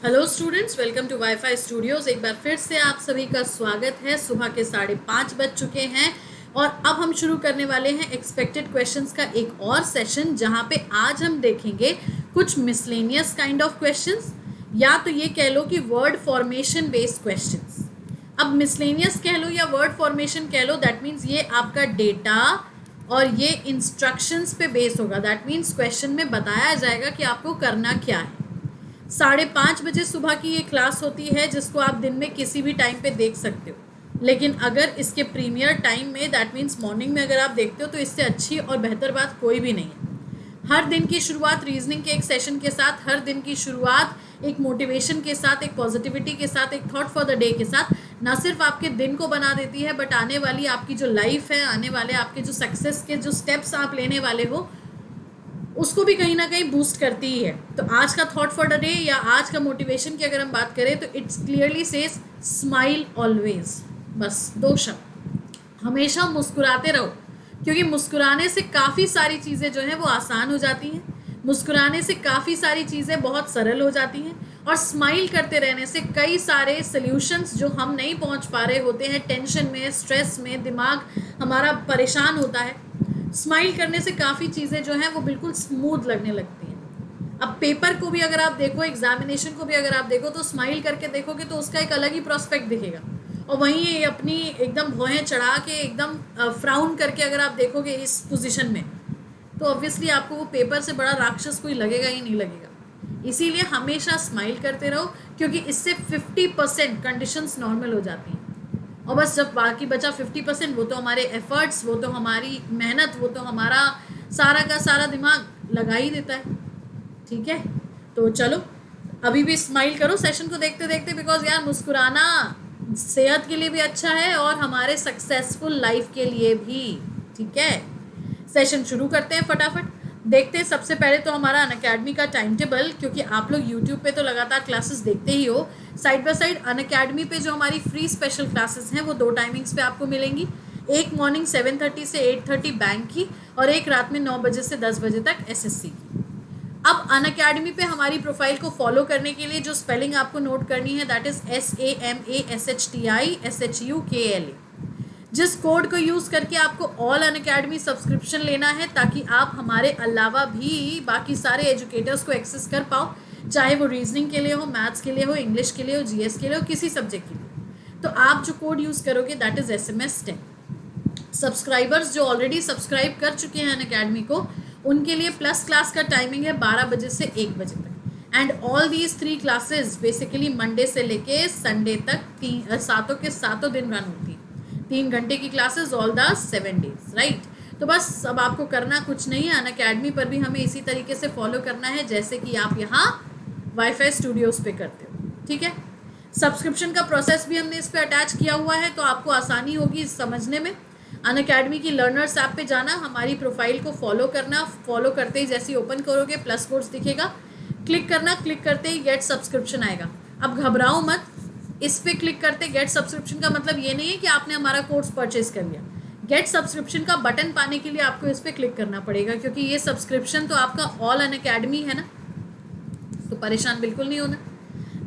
Hello students, welcome to WiFi Studios. एक बार फिर से आप सभी का स्वागत है। सुबह के 5:30 बज चुके हैं और अब हम शुरू करने वाले हैं एक्सपेक्टेड क्वेश्चंस का एक और सेशन, जहां पे आज हम देखेंगे कुछ मिसलेनियस काइंड ऑफ क्वेश्चंस, या तो ये कह लो कि वर्ड फॉर्मेशन बेस्ड क्वेश्चंस। अब मिसलेनियस कह लो या वर्ड फॉर्मेशन कह लो, दैट मीन्स ये आपका डेटा और ये इंस्ट्रक्शंस पे बेस होगा। दैट मीन्स क्वेश्चन में बताया जाएगा कि आपको करना क्या है। 5:30 बजे सुबह की ये क्लास होती है, जिसको आप दिन में किसी भी टाइम पे देख सकते हो। लेकिन अगर इसके प्रीमियर टाइम में, दैट मीन्स मॉर्निंग में अगर आप देखते हो, तो इससे अच्छी और बेहतर बात कोई भी नहीं है। हर दिन की शुरुआत रीजनिंग के एक सेशन के साथ, हर दिन की शुरुआत एक मोटिवेशन के साथ, एक पॉजिटिविटी के साथ, एक थॉट फॉर द डे के साथ ना सिर्फ आपके दिन को बना देती है, बट आने वाली आपकी जो लाइफ है, आने वाले आपके जो सक्सेस के जो स्टेप्स आप लेने वाले हो, उसको भी कहीं ना कहीं बूस्ट करती ही है। तो आज का थॉट फॉर द डे या आज का मोटिवेशन की अगर हम बात करें तो it's clearly says smile always. बस 2 शब्द, हमेशा मुस्कुराते रहो, क्योंकि मुस्कुराने से काफ़ी सारी चीज़ें जो हैं वो आसान हो जाती हैं। मुस्कुराने से काफ़ी सारी चीज़ें बहुत सरल हो जाती हैं, और स्माइल करते रहने से कई सारे सल्यूशंस जो हम नहीं पहुंच पा रहे होते हैं, टेंशन में, स्ट्रेस में, दिमाग हमारा परेशान होता है, स्माइल करने से काफ़ी चीज़ें जो हैं वो बिल्कुल स्मूथ लगने लगती हैं। अब पेपर को भी अगर आप देखो, एग्जामिनेशन को भी अगर आप देखो, तो स्माइल करके देखोगे तो उसका एक अलग ही प्रोस्पेक्ट दिखेगा। और वहीं अपनी एकदम भौहें चढ़ा के, एकदम फ्राउन करके अगर आप देखोगे इस पोजीशन में, तो ऑब्वियसली आपको वो पेपर से बड़ा राक्षस कोई लगेगा ही नहीं लगेगा। इसीलिए हमेशा स्माइल करते रहो, क्योंकि इससे 50% कंडीशंस नॉर्मल हो जाती हैं। और बस जब बाकी बचा 50%, वो तो हमारे एफर्ट्स, वो तो हमारी मेहनत, वो तो हमारा सारा का सारा दिमाग लगा ही देता है। ठीक है, तो चलो अभी भी स्माइल करो सेशन को देखते देखते, बिकॉज यार मुस्कुराना सेहत के लिए भी अच्छा है और हमारे सक्सेसफुल लाइफ के लिए भी। ठीक है, सेशन शुरू करते हैं फटाफट। देखते हैं सबसे पहले तो हमारा अनअकैडमी का टाइम टेबल, क्योंकि आप लोग यूट्यूब पे तो लगातार क्लासेस देखते ही हो। साइड बाय साइड अनअकैडमी पे जो हमारी फ्री स्पेशल क्लासेस हैं वो 2 टाइमिंग्स पे आपको मिलेंगी। एक मॉर्निंग 7:30 से 8:30 बैंक की, और एक रात में 9 बजे से 10 बजे तक एसएससी की। अब अनअकैडमी पे हमारी प्रोफाइल को फॉलो करने के लिए जो स्पेलिंग आपको नोट करनी है, दैट इज SAMASHTISHUKLA। जिस कोड को यूज़ करके आपको ऑल अनअकैडमी सब्सक्रिप्शन लेना है, ताकि आप हमारे अलावा भी बाकी सारे एजुकेटर्स को एक्सेस कर पाओ, चाहे वो रीजनिंग के लिए हो, मैथ्स के लिए हो, इंग्लिश के लिए हो, जीएस के लिए हो, किसी सब्जेक्ट के लिए। तो आप जो कोड यूज़ करोगे दैट इज़ SMS10। सब्सक्राइबर्स जो ऑलरेडी सब्सक्राइब कर चुके हैं अनअकैडमी को, उनके लिए प्लस क्लास का टाइमिंग है 12 बजे से 1 बजे तक। And all these 3 classes basically Monday से लेके संडे तक सातों के सातों दिन रन होती है। 3 घंटे की classes all the 7 days, right. तो बस अब आपको करना कुछ नहीं है, अनअकैडमी पर भी हमें इसी तरीके से फॉलो करना है जैसे कि आप यहाँ वाईफाई स्टूडियोज पे करते हो। ठीक है, सब्सक्रिप्शन का प्रोसेस भी हमने इस पर अटैच किया हुआ है, तो आपको आसानी होगी समझने में। अनअकैडमी की लर्नर्स ऐप पे जाना, हमारी प्रोफाइल को फॉलो करना, फॉलो करते ही जैसे ही ओपन करोगे प्लस कोर्स दिखेगा, क्लिक करना, क्लिक करते ही गेट सब्सक्रिप्शन आएगा। अब घबराओ मत, इस पे क्लिक करते गेट सब्सक्रिप्शन का मतलब ये नहीं है कि आपने हमारा कोर्स परचेज कर लिया। गेट सब्सक्रिप्शन का बटन पाने के लिए आपको इस पे क्लिक करना पड़ेगा, क्योंकि ये सब्सक्रिप्शन तो आपका ऑल अनअकैडमी है ना, तो परेशान बिल्कुल नहीं होना।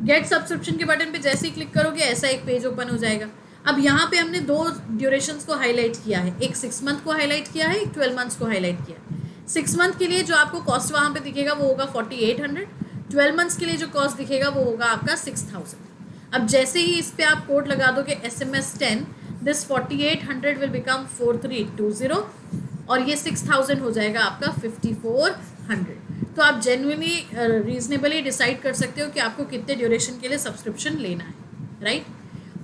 गेट सब्सक्रिप्शन के बटन पे जैसे ही क्लिक करोगे ऐसा एक पेज ओपन हो जाएगा। अब यहाँ पे हमने 2 ड्यूरेशंस को हाईलाइट किया है, एक 6 मंथ को हाईलाइट किया है, एक 12 मंथ्स को हाईलाइट किया है। 6 मंथ के लिए जो आपको कॉस्ट वहाँ पे दिखेगा वो होगा 4800। 12 मंथ्स के लिए जो कॉस्ट दिखेगा वो होगा आपका 6000। अब जैसे ही इस पे आप कोड लगा दोगे SMS10, दिस 4800 विल बिकम 4320, और ये 6000 हो जाएगा आपका 5400। तो आप जेन्युइनली रीजनेबली डिसाइड कर सकते हो कि आपको कितने ड्यूरेशन के लिए सब्सक्रिप्शन लेना है, राइट।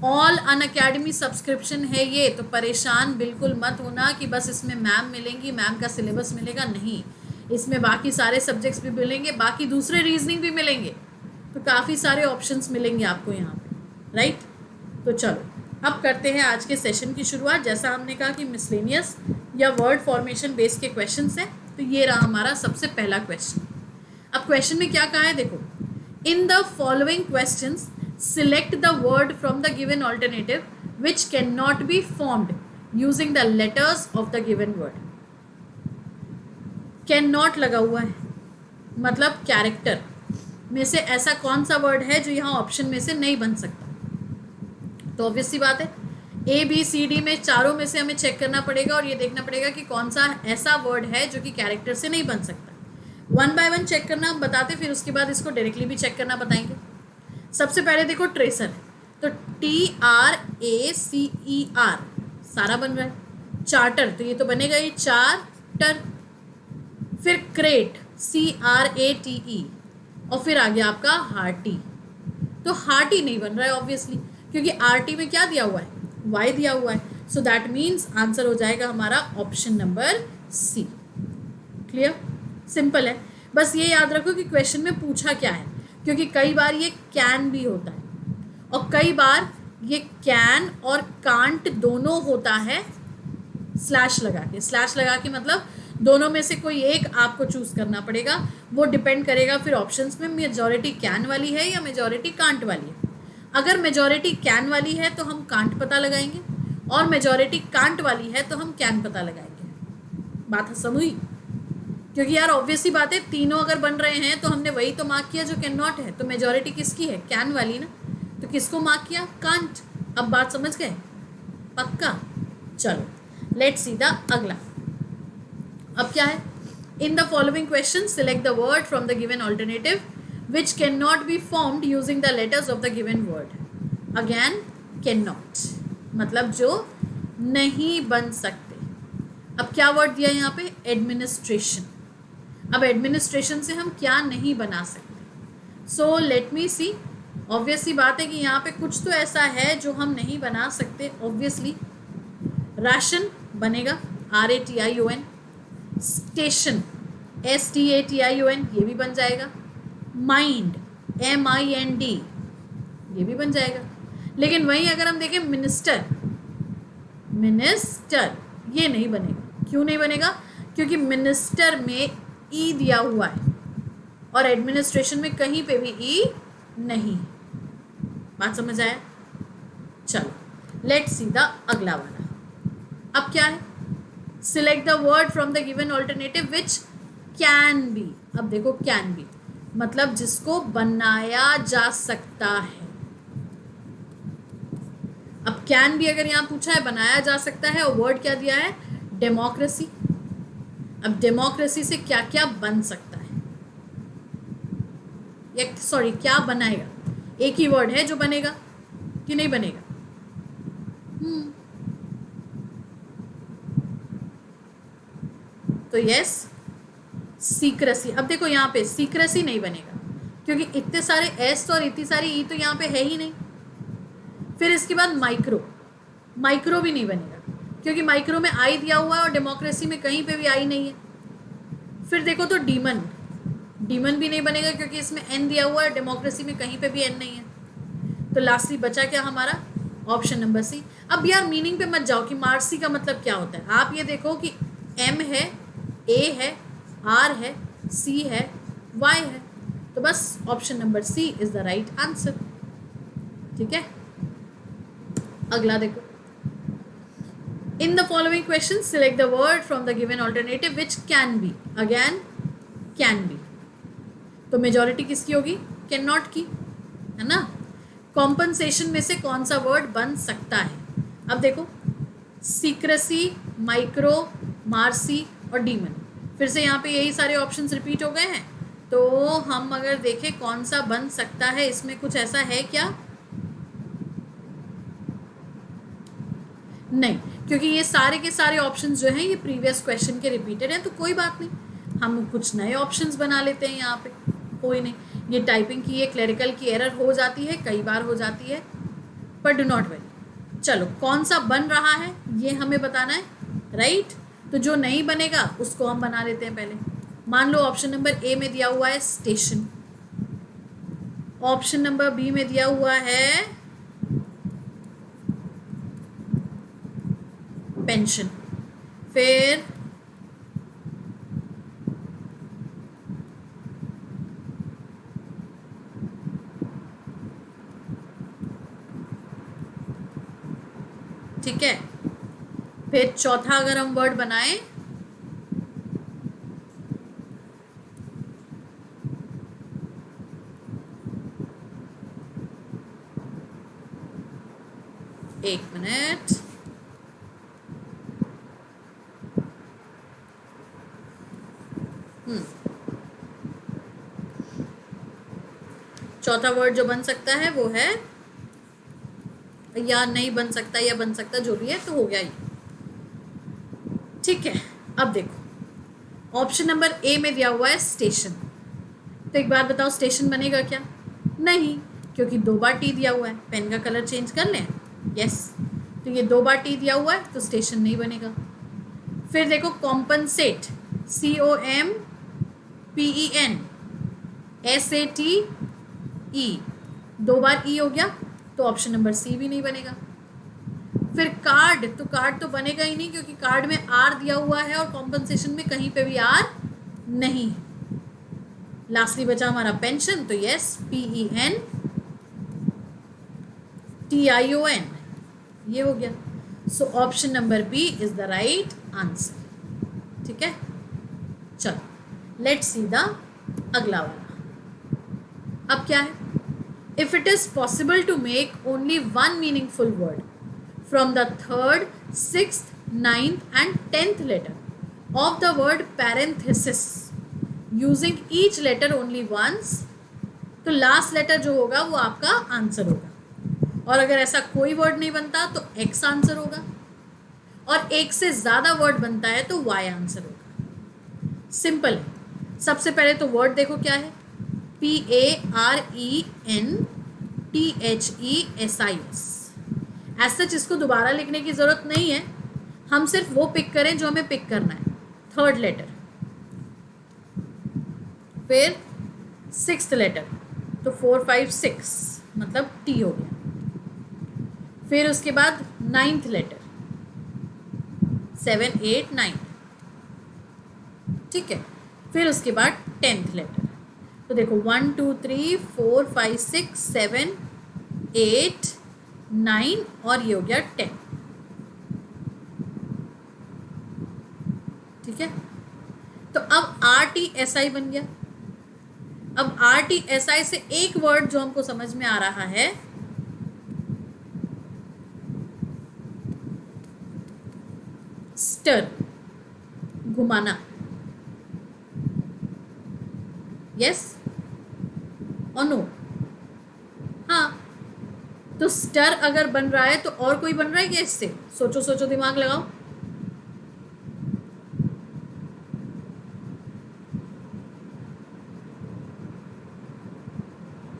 ऑल अनअकैडमी सब्सक्रिप्शन है ये, तो परेशान बिल्कुल मत होना कि बस इसमें मैम मिलेंगी, मैम का सिलेबस मिलेगा, नहीं। इसमें बाकी सारे सब्जेक्ट्स भी मिलेंगे, बाकी दूसरे रीजनिंग भी मिलेंगे, तो काफ़ी सारे ऑप्शंस मिलेंगे आपको यहाँ पे, राइट। तो चलो अब करते हैं आज के सेशन की शुरुआत। जैसा हमने कहा कि मिसलेनियस या वर्ड फॉर्मेशन बेस्ड के क्वेश्चंस हैं, तो ये रहा हमारा सबसे पहला क्वेश्चन। अब क्वेश्चन में क्या कहा है देखो, in the following questions select the word from the given alternative which cannot be formed using the letters of the given word। cannot लगा हुआ है, मतलब कैरेक्टर, में से ऐसा कौन सा वर्ड है जो यहाँ ऑप्शन में से नहीं बन सकता? तो ऑब्वियस सी बात है, ए बी सी डी में चारों में से हमें चेक करना पड़ेगा और ये देखना पड़ेगा कि कौन सा ऐसा वर्ड है जो कि कैरेक्टर से नहीं बन सकता। वन बाय वन चेक करना हम बताते, फिर उसके बाद इसको डायरेक्टली भी चेक करना बताएंगे। सबसे पहले देखो ट्रेसर है, तो TRACER सारा बन रहा है। चार्टर, तो ये तो बनेगा ही चार्टर। फिर क्रेट, CRATE, और फिर आ गया आपका हार्टी। तो हार्टी नहीं बन रहा है ऑब्वियसली, क्योंकि RT में क्या दिया हुआ है? Y दिया हुआ है। सो दैट मीन्स आंसर हो जाएगा हमारा option number C। Clear? Simple है। बस ये याद रखो कि क्वेश्चन में पूछा क्या है, क्योंकि कई बार ये कैन भी होता है और कई बार ये कैन और कांट दोनों होता है स्लैश लगा के। स्लैश लगा के मतलब दोनों में से कोई एक आपको चूज करना पड़ेगा। वो डिपेंड करेगा फिर ऑप्शंस में मेजॉरिटी कैन वाली है या मेजॉरिटी कांट वाली है। अगर मेजॉरिटी कैन वाली है तो हम कांट पता लगाएंगे और मेजॉरिटी कांट वाली है तो हम कैन पता लगाएंगे। बात समझी? क्योंकि यार ऑब्वियसली बात है, तीनों अगर बन रहे हैं तो हमने वही तो मार्क किया जो कैन नॉट है। तो मेजॉरिटी किसकी है? कैन वाली ना। तो किसको मार्क किया? कांट। अब बात समझ गए? पक्का? चलो लेट्स सी द अगला। अब क्या है? इन the following question select the word from the given alternative which can not be formed using the letters of the given word. Again can not मतलब जो नहीं बन सकते। अब क्या वर्ड दिया यहाँ पे? एडमिनिस्ट्रेशन। अब एडमिनिस्ट्रेशन से हम क्या नहीं बना सकते? सो लेट मी सी। ऑब्वियसली बात है कि यहाँ पे कुछ तो ऐसा है जो हम नहीं बना सकते। ऑब्वियसली राशन बनेगा, RATION। स्टेशन, STATION, ये भी बन जाएगा। माइंड, MIND, ये भी बन जाएगा। लेकिन वहीं अगर हम देखें मिनिस्टर, ये नहीं बनेगा। क्यों नहीं बनेगा? क्योंकि मिनिस्टर में ई दिया हुआ है और एडमिनिस्ट्रेशन में कहीं पे भी ई नहीं। बात समझ आया? चलो लेट्स सी द अगला वाला। अब क्या है? Select the word from the given alternative which can B. अब देखो कैन बी मतलब जिसको बनाया जा सकता है। अब कैन भी अगर यहाँ पूछा है बनाया जा सकता है और वर्ड क्या दिया है? डेमोक्रेसी। अब डेमोक्रेसी से क्या क्या बन सकता है, या सॉरी क्या बनाएगा? एक ही वर्ड है जो बनेगा कि नहीं बनेगा? तो यस सीक्रेसी। अब देखो यहाँ पे सीक्रेसी नहीं बनेगा क्योंकि इतने सारे एस और इतनी सारी ई तो यहाँ पे है ही नहीं। फिर इसके बाद माइक्रो भी नहीं बनेगा क्योंकि माइक्रो में आई दिया हुआ है और डेमोक्रेसी में कहीं पे भी आई नहीं है। फिर देखो तो डीमन भी नहीं बनेगा क्योंकि इसमें एन दिया हुआ है, डेमोक्रेसी में कहीं पे भी एन नहीं है। तो लास्टली बचा क्या हमारा? Option number C. अब यार मीनिंग पे मत जाओ कि मार्सी का मतलब क्या होता है। आप ये देखो कि एम है, ए है, आर है, सी है, वाई है, तो बस option number C is the right answer. ठीक है, अगला देखो। In the following question select the word from the given alternative which can be. Again can be, तो मेजॉरिटी किसकी होगी? कैन नॉट की, है ना। कॉम्पनसेशन में से कौन सा वर्ड बन सकता है? अब देखो सीक्रेसी, माइक्रो, मार्सी और डीमन। फिर से यहाँ पे यही सारे ऑप्शंस रिपीट हो गए हैं। तो हम अगर देखें कौन सा बन सकता है, इसमें कुछ ऐसा है क्या? नहीं, क्योंकि ये सारे के सारे ऑप्शंस जो हैं ये प्रीवियस क्वेश्चन के रिपीटेड हैं। तो कोई बात नहीं, हम कुछ नए ऑप्शंस बना लेते हैं यहाँ पे, कोई नहीं। ये टाइपिंग की, ये क्लरिकल की एरर हो जाती है, कई बार हो जाती है, पर डू नॉट वरी। चलो कौन सा बन रहा है ये हमें बताना है, राइट। तो जो नहीं बनेगा उसको हम बना लेते हैं पहले। मान लो ऑप्शन नंबर ए में दिया हुआ है स्टेशन, ऑप्शन नंबर बी में दिया हुआ है पेंशन, फिर ठीक है, फिर चौथा अगर हम वर्ड बनाएं एक मिनट, चौथा वर्ड जो बन सकता है वो है, या नहीं बन सकता या बन सकता, जो भी है, तो हो गया ये। ठीक है, अब देखो ऑप्शन नंबर ए में दिया हुआ है स्टेशन। तो एक बार बताओ, स्टेशन बनेगा क्या? नहीं, क्योंकि 2 बार टी दिया हुआ है। पेन का कलर चेंज कर लें? यस। तो ये 2 बार टी दिया हुआ है तो स्टेशन नहीं बनेगा। फिर देखो कॉम्पनसेट, COMPEN SATE, 2 बार ई हो गया तो ऑप्शन नंबर सी भी नहीं बनेगा। फिर कार्ड, तो कार्ड तो बनेगा ही नहीं क्योंकि कार्ड में आर दिया हुआ है और कॉम्पनसेशन में कहीं पे भी आर नहीं है। लास्टली बचा हमारा पेंशन, तो यस, PENTION, ये हो गया। So option number B is the right answer. ठीक है, चलो लेट्स सी द अगला वाला। अब क्या है? If it is possible to make only one meaningful word from the 3rd, 6th, 9th and 10th letter of the word parenthesis using each letter only once, तो last letter जो होगा वो आपका आंसर होगा। और अगर ऐसा कोई वर्ड नहीं बनता तो एक्स आंसर होगा, और एक से ज़्यादा वर्ड बनता है तो वाई आंसर होगा। सिंपल है। सबसे पहले तो वर्ड देखो क्या है, PARENTHESIS। ऐसा जिसको दोबारा लिखने की ज़रूरत नहीं है, हम सिर्फ वो पिक करें जो हमें पिक करना है। 3rd लेटर, फिर 6th लेटर, तो 4, 5, 6 मतलब टी हो गया। फिर उसके बाद 9th लेटर, 7, 8, 9, ठीक है। फिर उसके बाद 10th लेटर, तो देखो 1, 2, 3, 4, 5, 6, 7, 8, 9 और ये हो गया 10। ठीक है, तो अब RTSI बन गया। अब RTSI से एक वर्ड जो हमको समझ में आ रहा है, स्टर, घुमाना। यस और नो? हाँ, तो स्टर अगर बन रहा है तो और कोई बन रहा है क्या इससे? सोचो सोचो, दिमाग लगाओ।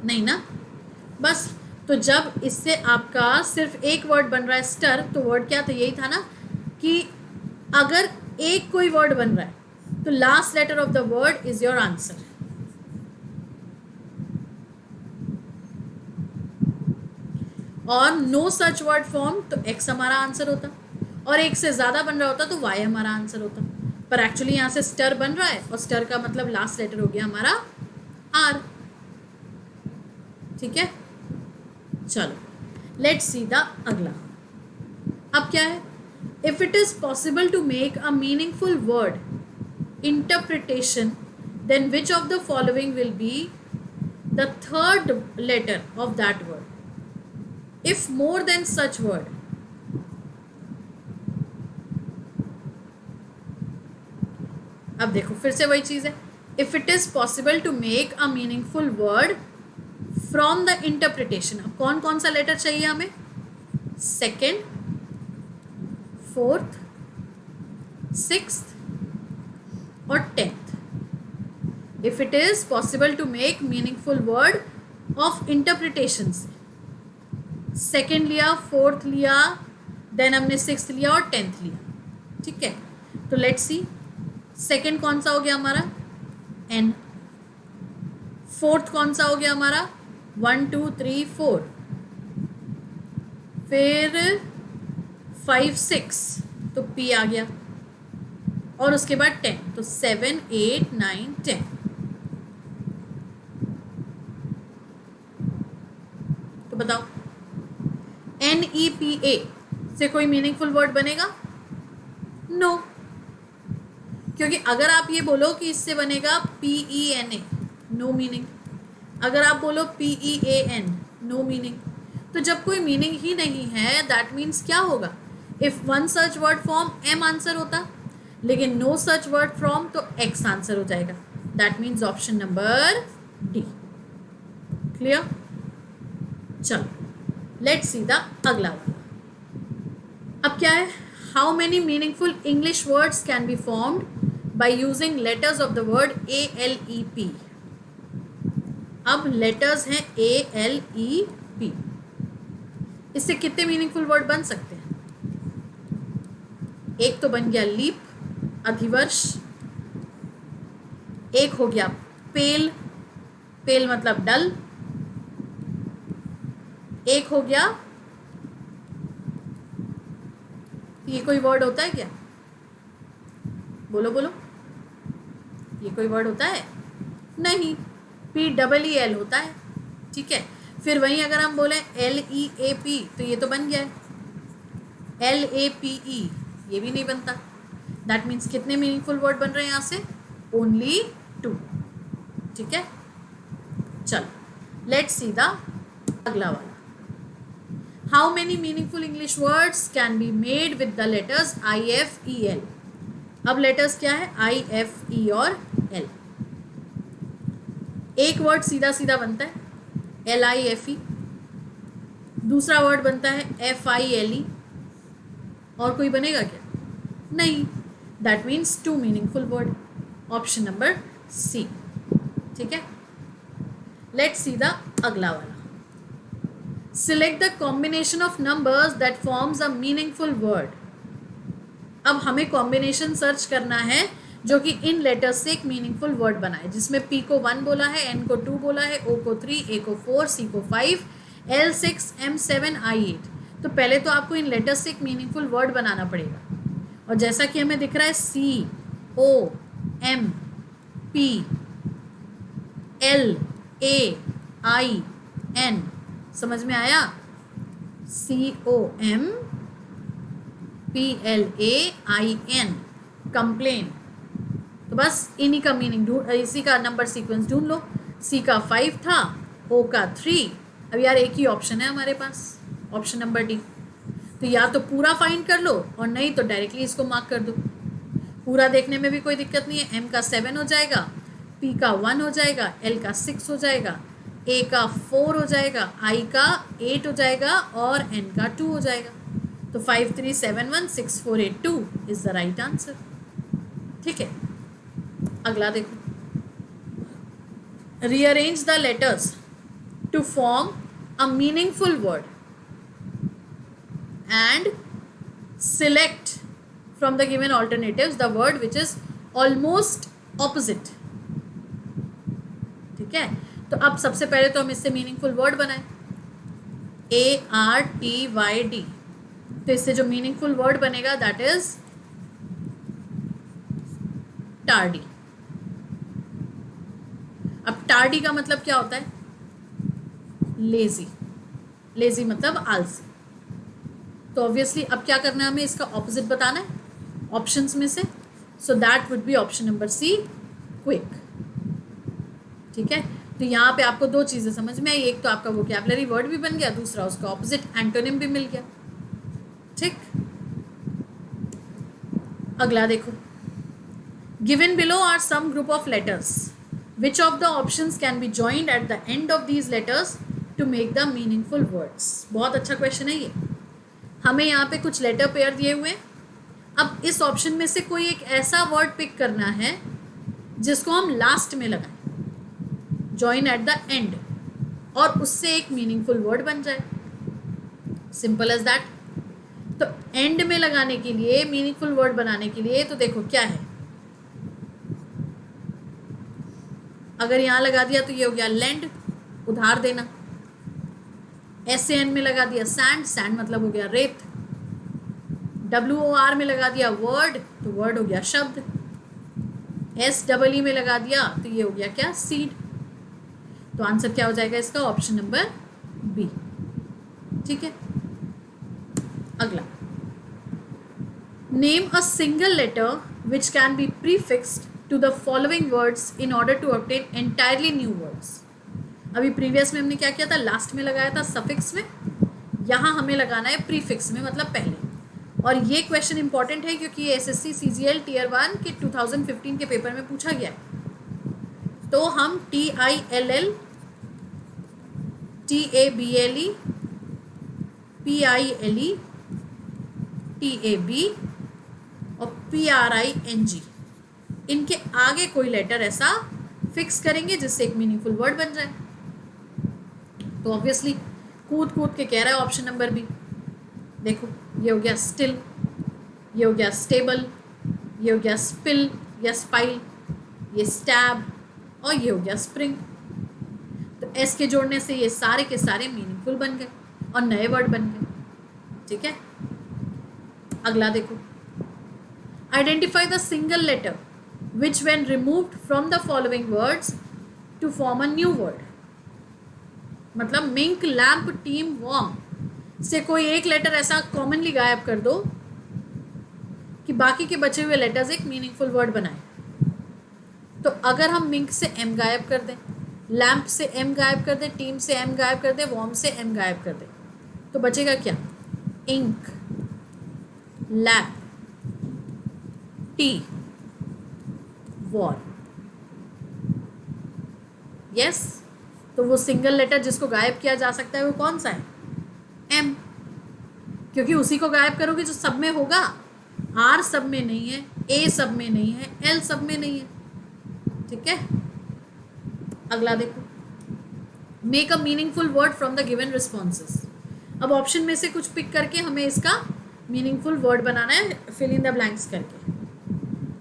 नहीं ना? बस, तो जब इससे आपका सिर्फ एक वर्ड बन रहा है स्टर, तो वर्ड क्या था? यही था ना कि अगर एक कोई वर्ड बन रहा है तो last letter of the word is your answer. और नो सच वर्ड फॉर्म, तो एक्स हमारा आंसर होता, और एक से ज़्यादा बन रहा होता तो वाई हमारा आंसर होता। पर एक्चुअली यहाँ से स्टर बन रहा है और स्टर का मतलब लास्ट लेटर हो गया हमारा आर। ठीक है, चलो लेट्स सी द अगला। अब क्या है? If it is possible to make a meaningful word interpretation, then which of the following will be the 3rd letter of that word if more than such word? अब देखो फिर से वही चीज है, if it is possible to make a meaningful word from the interpretation। अब कौन कौन सा लेटर चाहिए हमें? 2nd, 4th, 6th और 10th। if it is possible to make meaningful word of interpretations, 2nd लिया, 4th लिया, देन हमने 6th लिया और 10th लिया। ठीक है, तो लेट्स सी, 2nd कौन सा हो गया हमारा? N। 4th कौन सा हो गया हमारा? 1, 2, 3, 4। फिर 5, 6 तो P आ गया, और उसके बाद 10, तो 7, 8, 9, 10। तो बताओ NEPA से कोई मीनिंगफुल वर्ड बनेगा? नो, क्योंकि अगर आप ये बोलो कि इससे बनेगा PENA, नो मीनिंग। अगर आप बोलो PEAN, नो मीनिंग। तो जब कोई मीनिंग ही नहीं है दैट मीन्स क्या होगा, इफ वन सर्च वर्ड फ्रॉम एम आंसर होता, लेकिन नो सर्च वर्ड फ्रॉम तो एक्स आंसर हो जाएगा, that means option number D. Clear? चलो लेट्स सी द अगला वाला। अब क्या है, how many meaningful English words can be formed by using letters of the word ALEP। अब लेटर्स हैं ALEP, इससे कितने मीनिंगफुल वर्ड बन सकते हैं? एक तो बन गया लीप, अधिवर्ष, एक हो गया पेल, पेल मतलब डल, एक हो गया, ये कोई वर्ड होता है क्या? बोलो बोलो, ये कोई वर्ड होता है? नहीं, PEEL होता है। ठीक है, फिर वहीं अगर हम बोले LEAP तो ये तो बन गया है, LAPE ये भी नहीं बनता। दैट मीन्स कितने मीनिंगफुल वर्ड बन रहे हैं यहाँ से? ओनली 2। ठीक है, चलो लेट्स सी द अगला वाला। How many meaningful English words can be made with the letters IFEL। अब लेटर्स क्या है? IFE और L। एक वर्ड सीधा सीधा बनता है LIFE, दूसरा वर्ड बनता है FILE, और कोई बनेगा क्या? नहीं, that means 2 meaningful word, option number C। ठीक है, लेट्स सी द अगला वाला। Select the combination of numbers that forms a meaningful word. अब हमें कॉम्बिनेशन सर्च करना है जो कि इन लेटर्स से एक मीनिंगफुल वर्ड बनाए, जिसमें P को 1 बोला है, N को 2 बोला है, O को 3, A को 4, C को 5, L 6, M 7, I 8। तो पहले तो आपको इन लेटर्स से एक मीनिंगफुल वर्ड बनाना पड़ेगा, और जैसा कि हमें दिख रहा है C O M P L A I N, समझ में आया? COM PLAIN, complain. तो बस इन्हीं का मीनिंग ढूंढ, इसी का नंबर सीक्वेंस ढूंढ लो। C का 5 था, O का 3। अब यार एक ही ऑप्शन है हमारे पास, ऑप्शन नंबर D। तो या तो पूरा फाइंड कर लो, और नहीं तो डायरेक्टली इसको मार्क कर दो। पूरा देखने में भी कोई दिक्कत नहीं है। M का 7 हो जाएगा, P का 1 हो जाएगा, L का 6 हो जाएगा, A का 4 हो जाएगा, I का 8 हो जाएगा, और N का 2 हो जाएगा। तो 5 3 7 1 6 4 8 2 इज द राइट आंसर। ठीक है, अगला देखो। Rearrange the letters to form a meaningful word and select from the given alternatives the word which is almost opposite. ठीक है, तो अब सबसे पहले तो हम इससे मीनिंगफुल वर्ड बनाए, ARTYD। तो इससे जो मीनिंगफुल वर्ड बनेगा दैट इज टार्डी। अब टार्डी का मतलब क्या होता है? लेजी। लेजी मतलब आलसी। तो ऑब्वियसली अब क्या करना है, हमें इसका ऑपोजिट बताना है ऑप्शंस में से। So that would be option number C, quick. ठीक है, तो यहाँ पे आपको 2 चीज़ें समझ में आई, एक तो आपका वोकैबुलरी वर्ड भी बन गया, दूसरा उसका ऑपोजिट एंटोनिम भी मिल गया। ठीक, अगला देखो। Given below are some group of letters, which of the options can be joined at the end of these letters to make the meaningful words. बहुत अच्छा क्वेश्चन है ये। हमें यहाँ पे कुछ लेटर पेयर दिए हुए हैं। अब इस ऑप्शन में से कोई एक ऐसा वर्ड पिक करना है जिसको हम लास्ट में लगाएं, जॉइन एट द एंड, और उससे एक मीनिंगफुल वर्ड बन जाए। Simple as that. तो एंड में लगाने के लिए, मीनिंगफुल वर्ड बनाने के लिए, तो देखो क्या है, अगर यहाँ लगा दिया तो ये हो गया लैंड, उधार देना। SAN में लगा दिया सैंड, सैंड मतलब हो गया रेत। WOR में लगा दिया वर्ड, तो वर्ड हो गया शब्द। SEE में लगा दिया तो ये हो गया क्या, सीड। तो आंसर क्या हो जाएगा इसका, ऑप्शन नंबर B। ठीक है, अगला। Name a single letter which can be prefixed to the following words in order to obtain entirely new words। अभी प्रीवियस में हमने क्या किया था, लास्ट में लगाया था सफिक्स में, यहाँ हमें लगाना है प्रीफिक्स में, मतलब पहले। और ये क्वेश्चन इंपॉर्टेंट है क्योंकि ये एसएससी सीजीएल टियर 1 के 2015 के पेपर में पूछा गया है। तो हम TILL, TABLE, PILE, TAB और PRING, इनके आगे कोई लेटर ऐसा फिक्स करेंगे जिससे एक मीनिंगफुल वर्ड बन जाए। तो ऑब्वियसली कूद कूद के कह रहा है ऑप्शन नंबर बी। देखो, ये हो गया स्टिल, ये हो गया स्टेबल, ये हो गया स्पिल या स्पाइल, ये स्टैब और ये हो गया स्प्रिंग। तो एस के जोड़ने से ये सारे के सारे मीनिंगफुल बन गए और नए वर्ड बन गए। ठीक है, अगला देखो, identify the single letter which when removed from the following words to form a new word. मतलब मिंक, लैम्प, टीम, वॉर्म से कोई एक लेटर ऐसा कॉमनली गायब कर दो कि बाकी के बचे हुए लेटर्स एक मीनिंगफुल वर्ड बनाए। तो अगर हम मिंक से एम गायब कर दें, लैम्प से एम गायब कर दें, टीम से एम गायब कर दें, वॉर्म से एम गायब कर दें, तो बचेगा क्या? Ink, lap, tea, war. Yes, तो वो सिंगल लेटर जिसको गायब किया जा सकता है वो कौन सा है? एम, क्योंकि उसी को गायब करोगे जो सब में होगा। आर सब में नहीं है, ए सब में नहीं है, एल सब में नहीं है। ठीक है, अगला देखो, make a meaningful word from the given responses. अब ऑप्शन में से कुछ पिक करके हमें इसका मीनिंगफुल वर्ड बनाना है, फिल इन द ब्लैंक्स करके।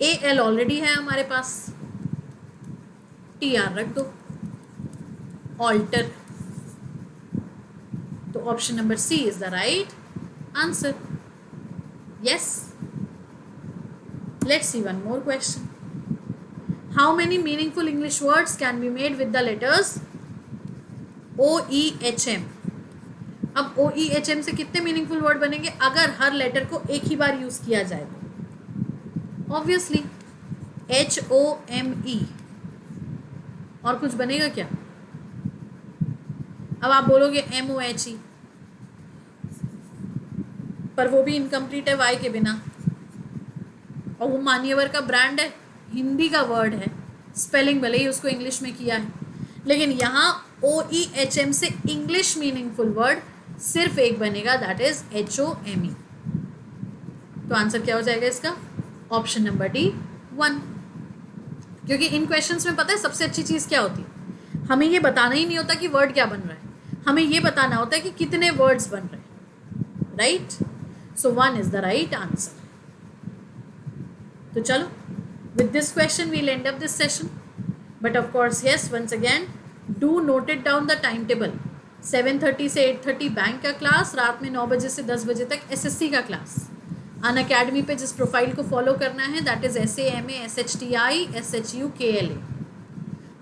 ए एल ऑलरेडी है हमारे पास, टी आर रख दो, ऑल्टर। तो option number C is the right answer. Yes, let's see one more question. How many meaningful English words can be made with the letters OEHM? अब OEHM से कितने meaningful word बनेंगे अगर हर लेटर को एक ही बार यूज किया जाए तो? Obviously HOME। और कुछ बनेगा क्या? अब आप बोलोगे MOHE, पर वो भी इनकम्प्लीट है वाई के बिना, और वो मान्यवर का ब्रांड है, हिंदी का वर्ड है, स्पेलिंग भले ही उसको इंग्लिश में किया है, लेकिन यहाँ OEHM से इंग्लिश मीनिंगफुल वर्ड सिर्फ एक बनेगा, दैट इज HOME। तो आंसर क्या हो जाएगा इसका? Option number D 1। क्योंकि इन क्वेश्चंस में पता है सबसे अच्छी चीज़ क्या होती है? हमें ये बताना ही नहीं होता कि वर्ड क्या बन रहा है, हमें ये बताना होता है कि कितने वर्ड्स बन रहे हैं। Right, so 1 is the right answer. तो चलो, with this question we'll end up this session, but of course yes, once again do note it down the time table. 7:30 से 8:30 बैंक का क्लास, रात में 9 बजे से 10 बजे तक SSC का क्लास। अनअकैडमी पे जिस प्रोफाइल को फॉलो करना है that is SAMA SHTI SHU KLA।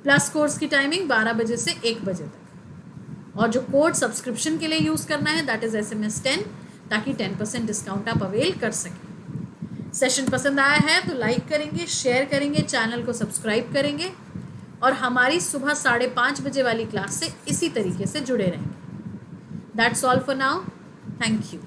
Plus course की टाइमिंग 12 बजे से 1 बजे तक, और जो कोड सब्सक्रिप्शन के लिए यूज़ करना है दैट इज SMS 10, ताकि 10% डिस्काउंट आप अवेल कर सकें। सेशन पसंद आया है तो लाइक करेंगे, शेयर करेंगे, चैनल को सब्सक्राइब करेंगे, और हमारी सुबह 5:30 बजे वाली क्लास से इसी तरीके से जुड़े रहेंगे। That's all for now, thank you.